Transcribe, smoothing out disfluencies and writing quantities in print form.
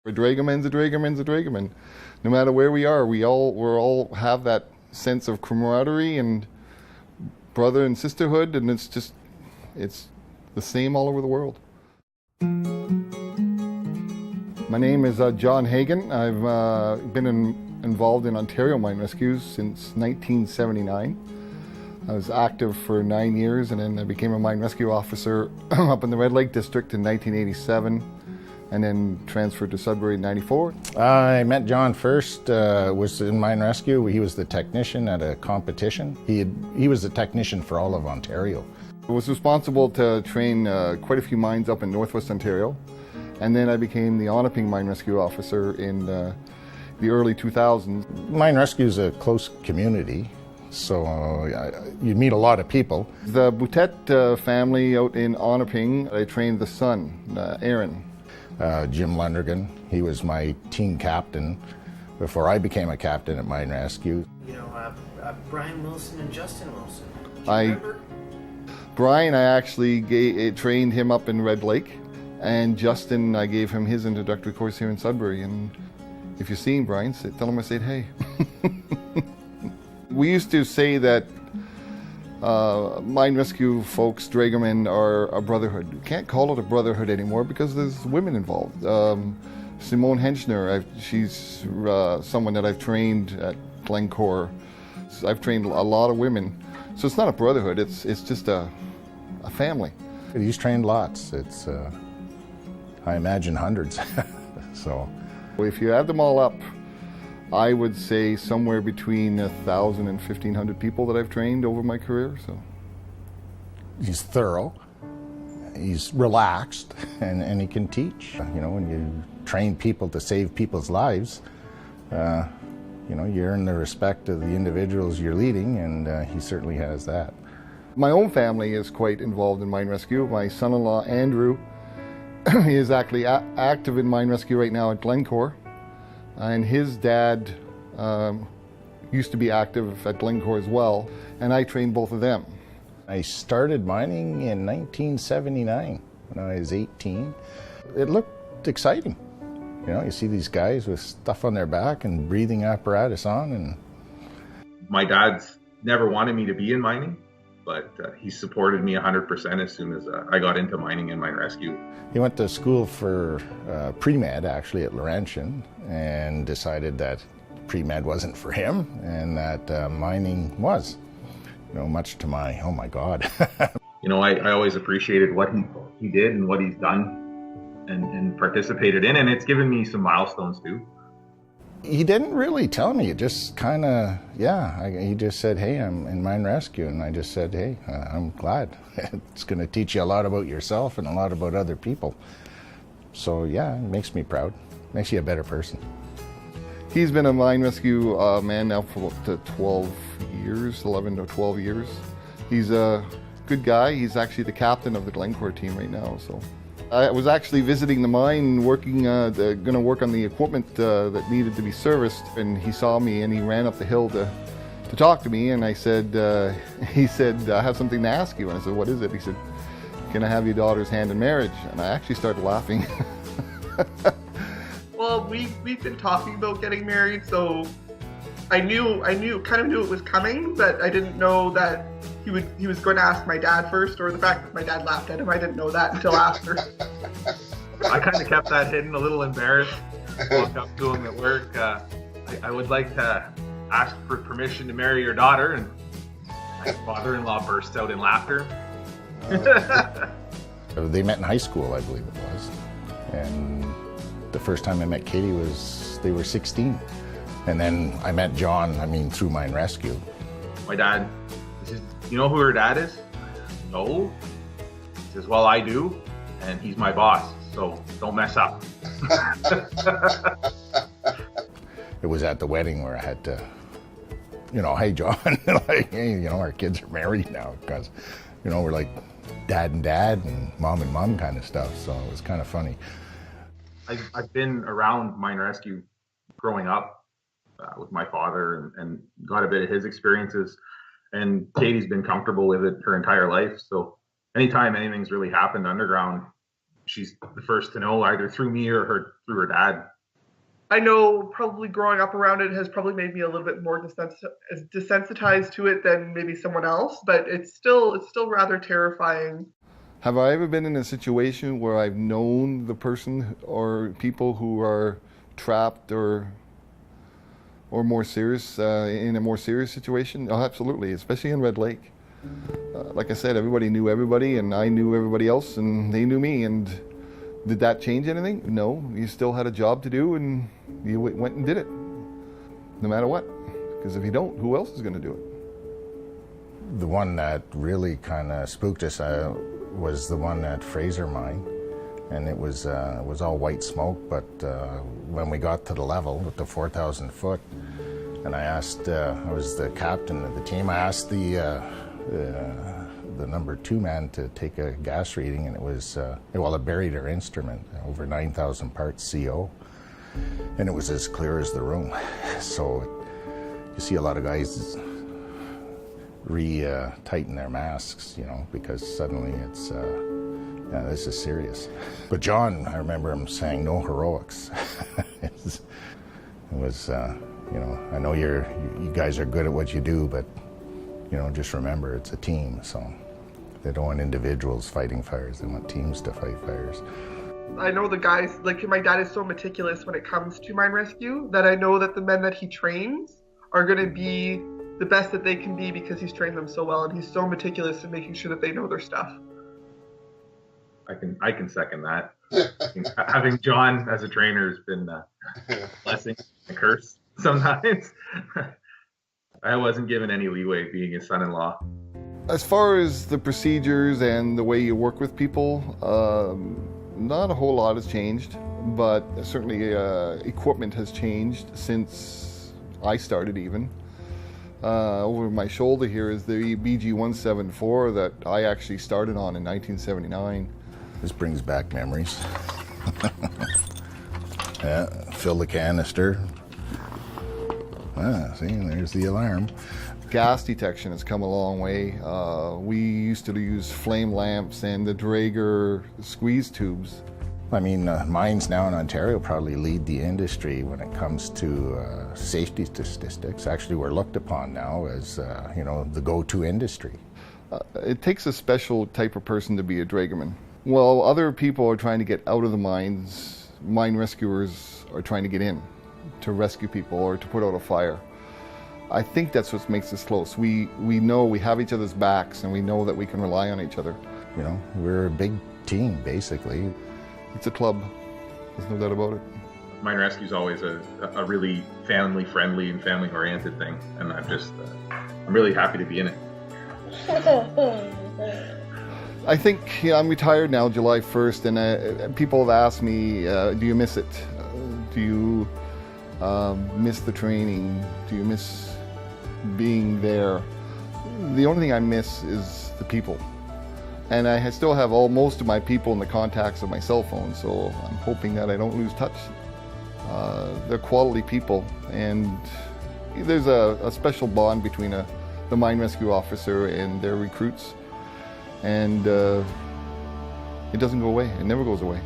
A Drägerman's a Drägerman's a Drägerman. No matter where we are, we all have that sense of camaraderie and brother and sisterhood, and it's the same all over the world. My name is John Hagan. I've been involved in Ontario mine rescues since 1979. I was active for 9 years, and then I became a mine rescue officer up in the Red Lake District in 1987, and then transferred to Sudbury in 94. I met John first, was in mine rescue. He was the technician at a competition. He was the technician for all of Ontario. I was responsible to train quite a few mines up in northwest Ontario, and then I became the Onaping mine rescue officer in the early 2000s. Mine rescue is a close community, so you meet a lot of people. The Boutet family out in Onaping, I trained the son, Aaron. Jim Lundrigan, he was my team captain before I became a captain at mine rescue. You know, Brian Wilson and Justin Wilson. Do you remember? Brian, I actually trained him up in Red Lake, and Justin, I gave him his introductory course here in Sudbury. And if you're seeing Brian, tell him I said hey. We used to say that mine rescue folks, Drägermen, are a brotherhood. You can't call it a brotherhood anymore because there's women involved. Simone Hensher, she's someone that I've trained at Glencore. I've trained a lot of women. So it's not a brotherhood, it's just a family. He's trained lots. It's, I imagine, hundreds. So, if you add them all up, I would say somewhere between 1,000 and 1,500 people that I've trained over my career. So, he's thorough, he's relaxed, and he can teach. You know, when you train people to save people's lives, you know, you earn the respect of the individuals you're leading, and he certainly has that. My own family is quite involved in mine rescue. My son-in-law, Andrew, is actually active in mine rescue right now at Glencore. And his dad used to be active at Glencore as well, and I trained both of them. I started mining in 1979 when I was 18. It looked exciting. You know, you see these guys with stuff on their back and breathing apparatus on. And my dad's never wanted me to be in mining, but he supported me 100% as soon as I got into mining and mine rescue. He went to school for pre-med, actually, at Laurentian, and decided that pre-med wasn't for him, and that mining was. You know, much to my, oh my God. You know, I always appreciated what he did and what he's done and participated in, and it's given me some milestones too. He didn't really tell me. It just kind of, he just said, hey, I'm in mine rescue. And I just said, hey, I'm glad. It's going to teach you a lot about yourself and a lot about other people. So, yeah, it makes me proud. Makes you a better person. He's been a mine rescue man now for 12 years, 11 to 12 years. He's a good guy. He's actually the captain of the Glencore team right now. So I was actually visiting the mine, working, going to work on the equipment that needed to be serviced, and he saw me and he ran up the hill to talk to me, and I said, he said, I have something to ask you. And I said, what is it? He said, can I have your daughter's hand in marriage? And I actually started laughing. Well, we've been talking about getting married, so I kind of knew it was coming, but I didn't know that he was going to ask my dad first, or the fact that my dad laughed at him. I didn't know that until after. I kind of kept that hidden, a little embarrassed. Walked up to him at work. I would like to ask for permission to marry your daughter, and my father-in-law burst out in laughter. They met in high school, I believe it was. And the first time I met Katie they were 16. And then I met John, through mine rescue. My dad, he says, you know who her dad is? No. He says, well, I do, and he's my boss, so don't mess up. It was at the wedding where I had to, hey, John, like, hey, our kids are married now, because, we're like dad and mom kind of stuff, so it was kind of funny. I've been around mine rescue growing up with my father and got a bit of his experiences, and Katie's been comfortable with it her entire life. So anytime anything's really happened underground, she's the first to know, either through me or through her dad. I know probably growing up around it has probably made me a little bit more desensitized to it than maybe someone else, but it's still rather terrifying. Have I ever been in a situation where I've known the person or people who are trapped or more serious, in a more serious situation? Oh, absolutely, especially in Red Lake. Like I said, everybody knew everybody, and I knew everybody else, and they knew me. And did that change anything? No. You still had a job to do, and you went and did it, no matter what. Because if you don't, who else is going to do it? The one that really kind of spooked us was the one at Fraser Mine, and it was all white smoke. But when we got to the level with the 4,000 foot, and I asked, I was the captain of the team. I asked the number 2 man to take a gas reading, and it was it buried our instrument, over 9,000 parts CO, and it was as clear as the room. So you see a lot of guys tighten their masks, because suddenly it's, this is serious. But John, I remember him saying, no heroics. It was, I know you guys are good at what you do, but, just remember it's a team, so they don't want individuals fighting fires, they want teams to fight fires. I know the guys, like my dad is so meticulous when it comes to mine rescue that I know that the men that he trains are going to be the best that they can be because he's trained them so well, and he's so meticulous in making sure that they know their stuff. I can second that. Having John as a trainer has been a blessing, a curse sometimes. I wasn't given any leeway being his son-in-law. As far as the procedures and the way you work with people, not a whole lot has changed, but certainly equipment has changed since I started even. Over my shoulder here is the BG-174 that I actually started on in 1979. This brings back memories. Yeah, fill the canister. See, there's the alarm. Gas detection has come a long way. We used to use flame lamps and the Dräger squeeze tubes. I mean, mines now in Ontario probably lead the industry when it comes to safety statistics. Actually, we're looked upon now as, the go-to industry. It takes a special type of person to be a Drägerman. While other people are trying to get out of the mines, mine rescuers are trying to get in to rescue people or to put out a fire. I think that's what makes us close. We know we have each other's backs, and we know that we can rely on each other. We're a big team, basically. It's a club. There's no doubt about it. Mine rescue is always a really family-friendly and family-oriented thing, and I'm really happy to be in it. I think I'm retired now, July 1st, and people have asked me, do you miss it? Do you miss the training? Do you miss being there? The only thing I miss is the people. And I still have most of my people in the contacts of my cell phone, so I'm hoping that I don't lose touch. They're quality people, and there's a special bond between the mine rescue officer and their recruits, and it doesn't go away. It never goes away.